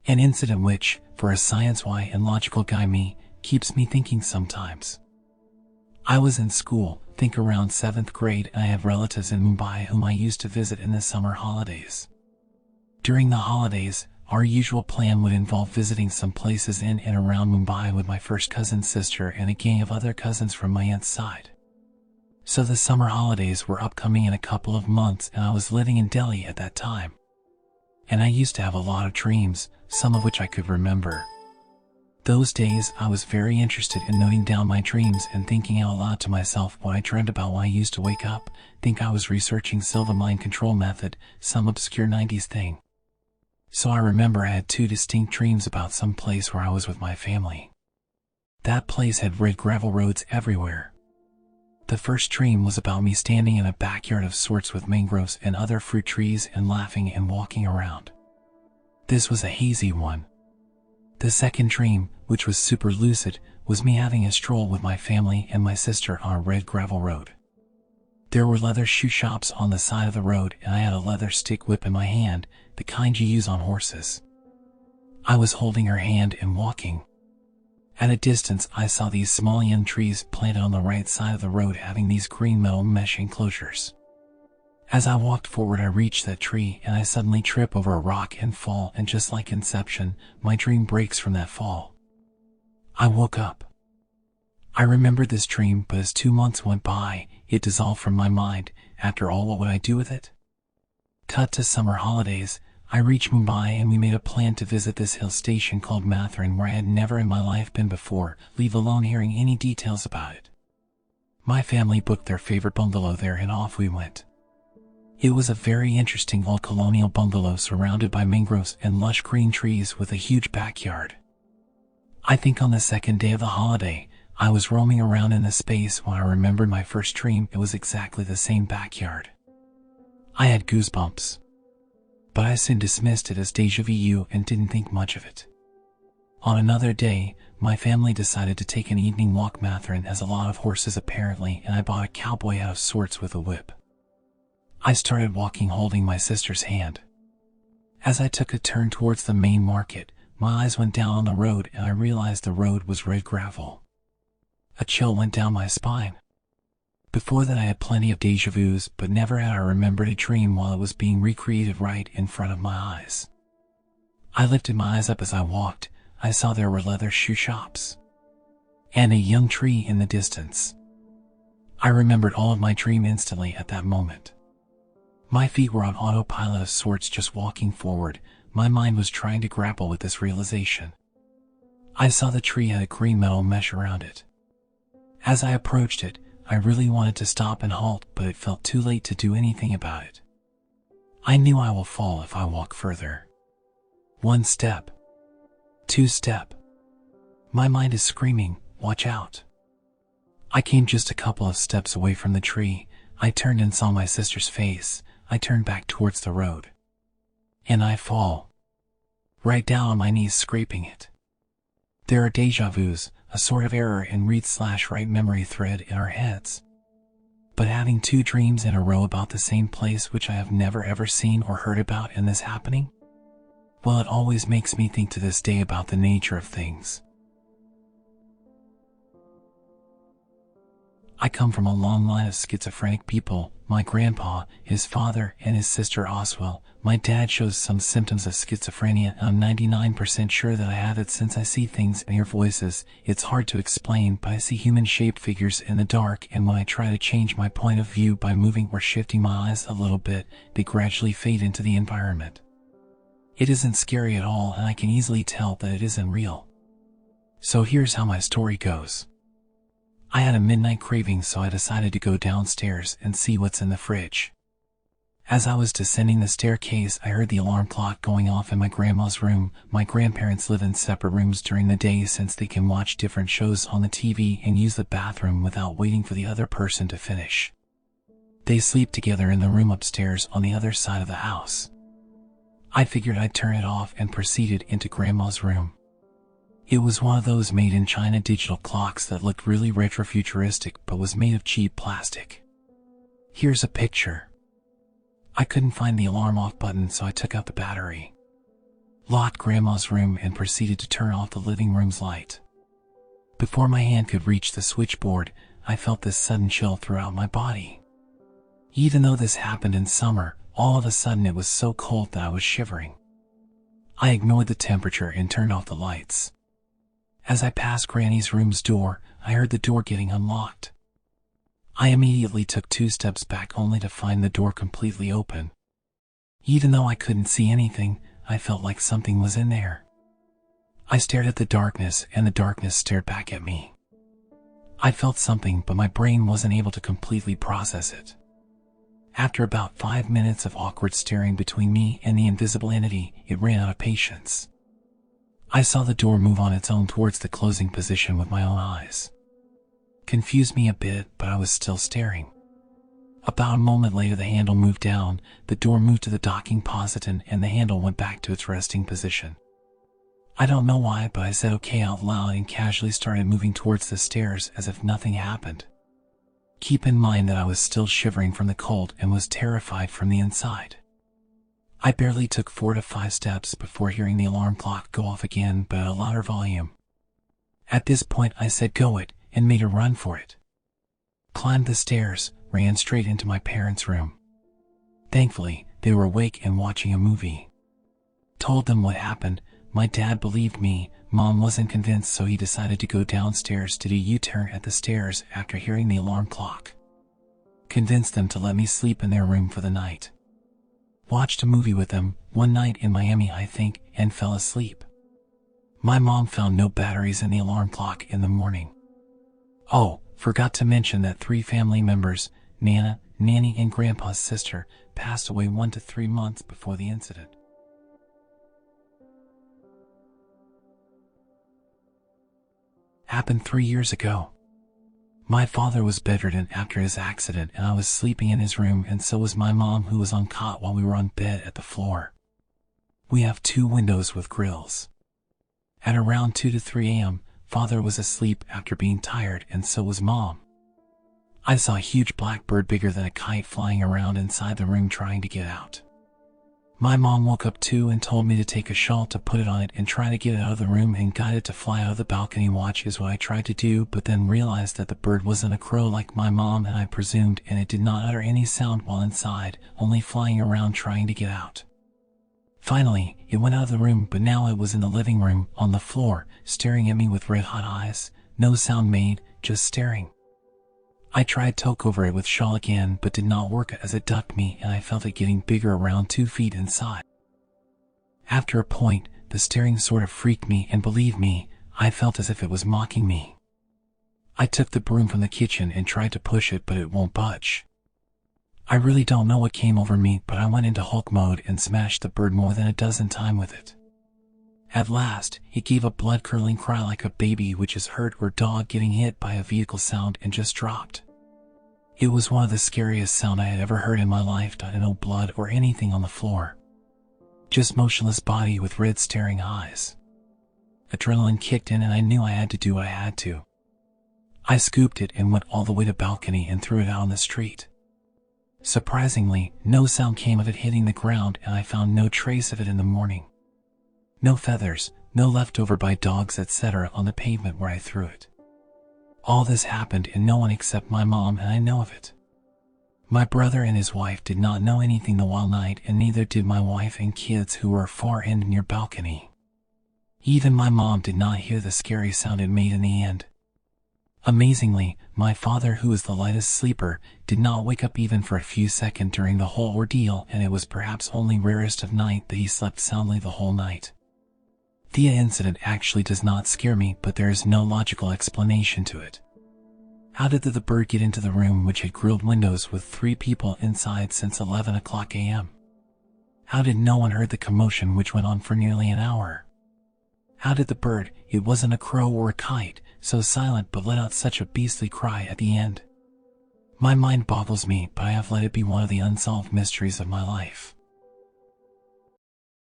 An incident which, for a science-wise and logical guy me, keeps me thinking sometimes. I was in school, think around 7th grade, and I have relatives in Mumbai whom I used to visit in the summer holidays. During the holidays, our usual plan would involve visiting some places in and around Mumbai with my first cousin's sister and a gang of other cousins from my aunt's side. So the summer holidays were upcoming in a couple of months, and I was living in Delhi at that time. And I used to have a lot of dreams, some of which I could remember. Those days I was very interested in noting down my dreams and thinking out loud to myself what I dreamt about when I used to wake up, think I was researching Silva mind control method, some obscure 90s thing. So I remember I had 2 distinct dreams about some place where I was with my family. That place had red gravel roads everywhere. The first dream was about me standing in a backyard of sorts with mangroves and other fruit trees and laughing and walking around. This was a hazy one. The second dream, which was super lucid, was me having a stroll with my family and my sister on a red gravel road. There were leather shoe shops on the side of the road, and I had a leather stick whip in my hand, the kind you use on horses. I was holding her hand and walking. At a distance I saw these small young trees planted on the right side of the road having these green metal mesh enclosures. As I walked forward I reached that tree and I suddenly trip over a rock and fall, and just like Inception, my dream breaks from that fall. I woke up. I remembered this dream, but as 2 months went by, it dissolved from my mind. After all, what would I do with it? Cut to summer holidays. I reached Mumbai and we made a plan to visit this hill station called Matheran, where I had never in my life been before, leave alone hearing any details about it. My family booked their favorite bungalow there and off we went. It was a very interesting old colonial bungalow surrounded by mangroves and lush green trees with a huge backyard. I think on the second day of the holiday, I was roaming around in the space when I remembered my first dream. It was exactly the same backyard. I had goosebumps. But I soon dismissed it as déjà vu and didn't think much of it. On another day, my family decided to take an evening walk. Matheran has a lot of horses apparently, and I bought a cowboy out of sorts with a whip. I started walking holding my sister's hand. As I took a turn towards the main market, my eyes went down on the road and I realized the road was red gravel. A chill went down my spine. Before that I had plenty of déjà vus, but never had I remembered a dream while it was being recreated right in front of my eyes. I lifted my eyes up as I walked. I saw there were leather shoe shops. And a young tree in the distance. I remembered all of my dream instantly at that moment. My feet were on autopilot of sorts, just walking forward. My mind was trying to grapple with this realization. I saw the tree had a green metal mesh around it. As I approached it, I really wanted to stop and halt, but it felt too late to do anything about it. I knew I will fall if I walk further. 1 step. 2 step. My mind is screaming, watch out. I came just a couple of steps away from the tree. I turned and saw my sister's face. I turned back towards the road. And I fall. Right down on my knees, scraping it. There are déjà vus, a sort of error in read/write memory thread in our heads. But having 2 dreams in a row about the same place which I have never ever seen or heard about, and this happening? Well, it always makes me think to this day about the nature of things. I come from a long line of schizophrenic people. My grandpa, his father, and his sister Oswell. My dad shows some symptoms of schizophrenia, and I'm 99% sure that I have it since I see things and hear voices. It's hard to explain, but I see human-shaped figures in the dark, and when I try to change my point of view by moving or shifting my eyes a little bit, they gradually fade into the environment. It isn't scary at all, and I can easily tell that it isn't real. So here's how my story goes. I had a midnight craving, so I decided to go downstairs and see what's in the fridge. As I was descending the staircase, I heard the alarm clock going off in my grandma's room. My grandparents live in separate rooms during the day since they can watch different shows on the TV and use the bathroom without waiting for the other person to finish. They sleep together in the room upstairs on the other side of the house. I figured I'd turn it off and proceeded into Grandma's room. It was one of those made-in-China digital clocks that looked really retrofuturistic but was made of cheap plastic. Here's a picture. I couldn't find the alarm off button, so I took out the battery. locked Grandma's room, and proceeded to turn off the living room's light. Before my hand could reach the switchboard, I felt this sudden chill throughout my body. Even though this happened in summer, all of a sudden it was so cold that I was shivering. I ignored the temperature and turned off the lights. As I passed Granny's room's door, I heard the door getting unlocked. I immediately took 2 steps back only to find the door completely open. Even though I couldn't see anything, I felt like something was in there. I stared at the darkness, and the darkness stared back at me. I felt something, but my brain wasn't able to completely process it. After about 5 minutes of awkward staring between me and the invisible entity, it ran out of patience. I saw the door move on its own towards the closing position with my own eyes. Confused me a bit, but I was still staring. About a moment later, the handle moved down, the door moved to the docking position, and the handle went back to its resting position. I don't know why, but I said okay out loud and casually started moving towards the stairs as if nothing happened. Keep in mind that I was still shivering from the cold and was terrified from the inside. I barely took 4 to 5 steps before hearing the alarm clock go off again, but at a louder volume. At this point I said go it, and made a run for it. Climbed the stairs, ran straight into my parents' room. Thankfully, they were awake and watching a movie. Told them what happened. My dad believed me. Mom wasn't convinced, so he decided to go downstairs to do a U-turn at the stairs after hearing the alarm clock. Convinced them to let me sleep in their room for the night. Watched a movie with them, one night in Miami I think, and fell asleep. My mom found no batteries in the alarm clock in the morning. Oh, forgot to mention that 3 family members, Nana, Nanny, and Grandpa's sister, passed away 1 to 3 months before the incident. Happened 3 years ago. My father was bedridden after his accident, and I was sleeping in his room, and so was my mom, who was on cot while we were on bed at the floor. We have 2 windows with grills. At around 2 to 3 a.m., Father was asleep after being tired, and so was Mom. I saw a huge black bird bigger than a kite flying around inside the room trying to get out. My mom woke up too and told me to take a shawl to put it on it and try to get it out of the room and guide it to fly out of the balcony. Watch is what I tried to do, but then realized that the bird wasn't a crow like my mom and I presumed, and it did not utter any sound while inside, only flying around trying to get out. Finally, it went out of the room, but now it was in the living room, on the floor, staring at me with red-hot eyes. No sound made, just staring. I tried to poke over it with shawl again, but did not work as it ducked me, and I felt it getting bigger, around 2 feet inside. After a point, the staring sort of freaked me, and believe me, I felt as if it was mocking me. I took the broom from the kitchen and tried to push it, but it won't budge. I really don't know what came over me, but I went into Hulk mode and smashed the bird more than a dozen times with it. At last, it gave a blood-curdling cry like a baby which is hurt or dog getting hit by a vehicle sound and just dropped. It was one of the scariest sounds I had ever heard in my life. No blood or anything on the floor. Just motionless body with red staring eyes. Adrenaline kicked in and I knew I had to do what I had to. I scooped it and went all the way to the balcony and threw it out on the street. Surprisingly, no sound came of it hitting the ground, and I found no trace of it in the morning. No feathers, no leftover by dogs, etc. on the pavement where I threw it. All this happened and no one except my mom and I know of it. My brother and his wife did not know anything the whole night, and neither did my wife and kids, who were far and near balcony. Even my mom did not hear the scary sound it made in the end. Amazingly, my father, who was the lightest sleeper, did not wake up even for a few seconds during the whole ordeal, and it was perhaps only rarest of night that he slept soundly the whole night. The incident actually does not scare me, but there is no logical explanation to it. How did the bird get into the room which had grilled windows with 3 people inside since 11 o'clock a.m.? How did no one heard the commotion which went on for nearly an hour? How did the bird, it wasn't a crow or a kite, so silent but let out such a beastly cry at the end? My mind boggles me, but I have let it be one of the unsolved mysteries of my life.